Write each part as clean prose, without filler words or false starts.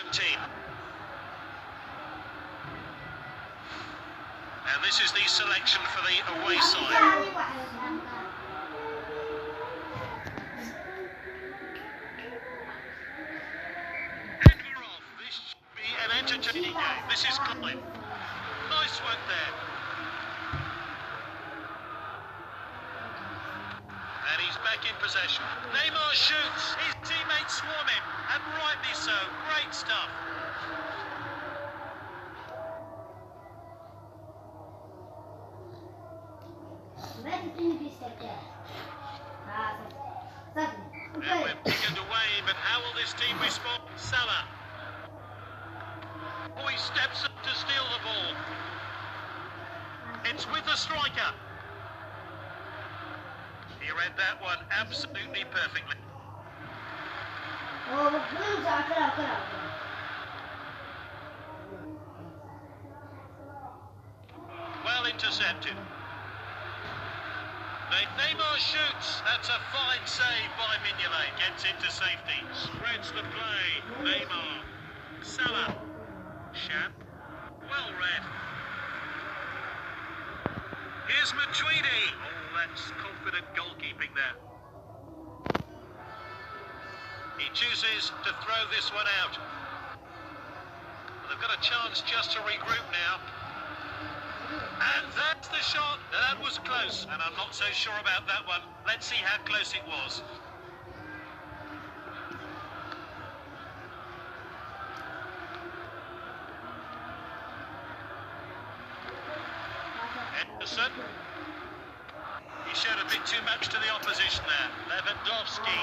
home team. And this is the selection for the away side. And we're off. This should be an entertaining game. This is Klein. Nice work there. And he's back in possession. Neymar shoots. His teammates swarm him. And rightly so. Great stuff. Now we're picking away, but how will this team respond? Salah. Oh, he steps up to steal the ball. It's with the striker. He read that one absolutely perfectly. Well intercepted. Neymar shoots. That's a fine save by Mignolet. Gets into safety. Spreads the play. Neymar. Salah. Shap. Well read. Here's Matuidi. Oh, that's confident goalkeeping there. He chooses to throw this one out. They've got a chance just to regroup now. And that's the shot. That was close, and I'm not so sure about that one. Let's see how close it was. Henderson. He showed a bit too much to the opposition there. Lewandowski.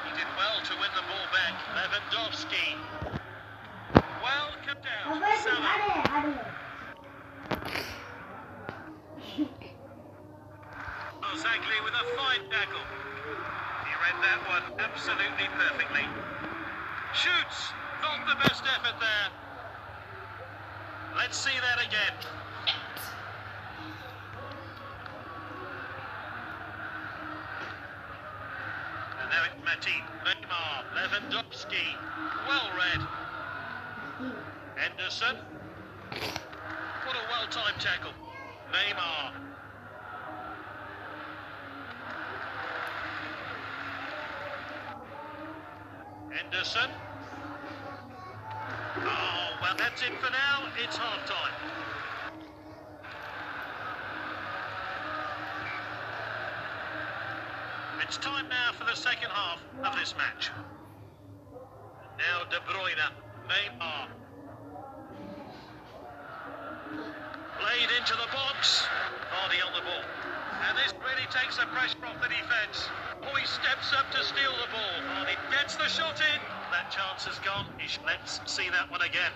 He did well to win the ball back. Lewandowski. Well, come down. Salah. Ozagli with a fine tackle. He read that one absolutely perfectly. Shoots. Not the best effort there. Let's see that again. And now it's Matip. Neymar. Lewandowski. Well read. Henderson. What a well-timed tackle. Neymar. Henderson. Oh, well, that's it for now. It's half-time. It's time now for the second half of this match. Now De Bruyne. Neymar. Played into the box. Vardy on the ball. And this really takes the pressure off the defence. Oh, he steps up to steal the ball. Vardy gets the shot in. That chance has gone. Let's see that one again.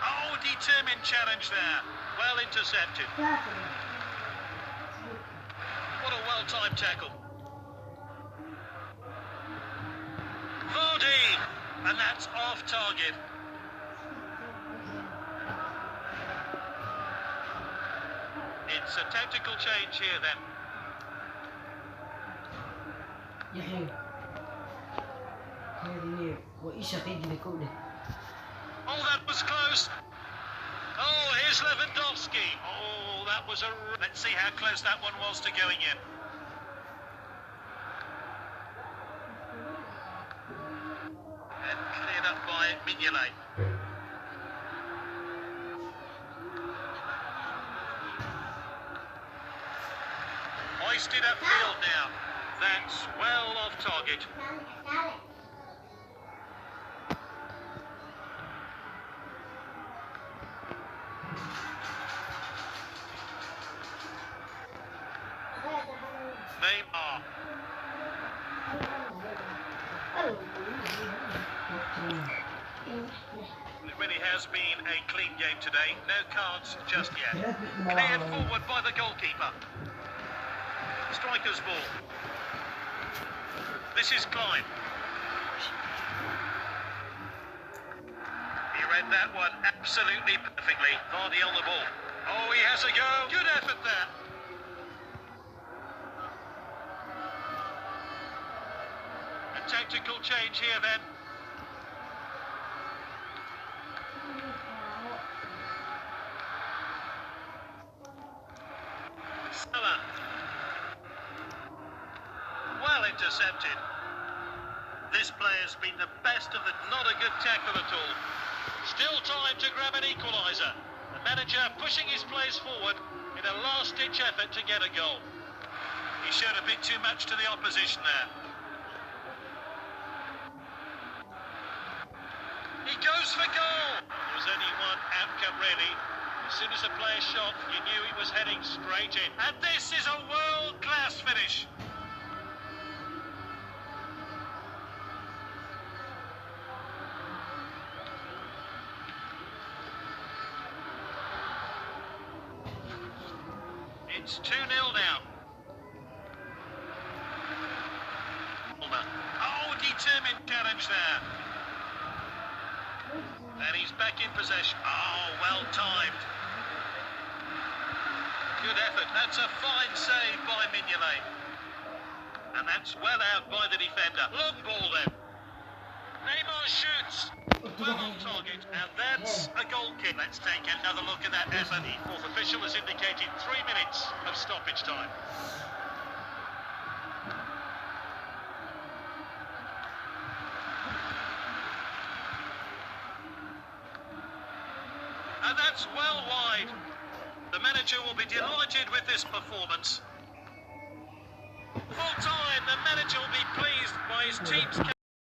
Oh, determined challenge there. Well intercepted. What a well-timed tackle. Vardy! And that's off target. It's a tactical change here then. Oh, that was close. Oh, here's Lewandowski. Oh, that was a... Let's see how close that one was to going in. And cleared up by Mignolet. Hoisted upfield now. That's well off target. Neymar. It really has been a clean game today. No cards just yet. Cleared forward by the goalkeeper. Striker's ball. This is Klein. He read read that one absolutely perfectly. Vardy on the ball. Oh, he has a go. Good effort there. A tactical change here then. Salah. Well intercepted. This player's been the best of the... Not a good tackle at all. Still time to grab an equaliser. The manager pushing his players forward in a last-ditch effort to get a goal. He showed a bit too much to the opposition there. He goes for goal! There was only one outcome really. As soon as the player shot, you knew he was heading straight in. And this is a world-class finish. It's 2-0 now. Oh, determined challenge there. And he's back in possession. Oh, well timed. Good effort. That's a fine save by Mignolet. And that's well out by the defender. Long ball then. Neymar shoots. Well on target. And that's a goal kick. Let's take another look at that effort. The fourth official has indicated 3 minutes of stoppage time. And that's well wide. The manager will be delighted with this performance. Full time, the manager will be pleased by his team's...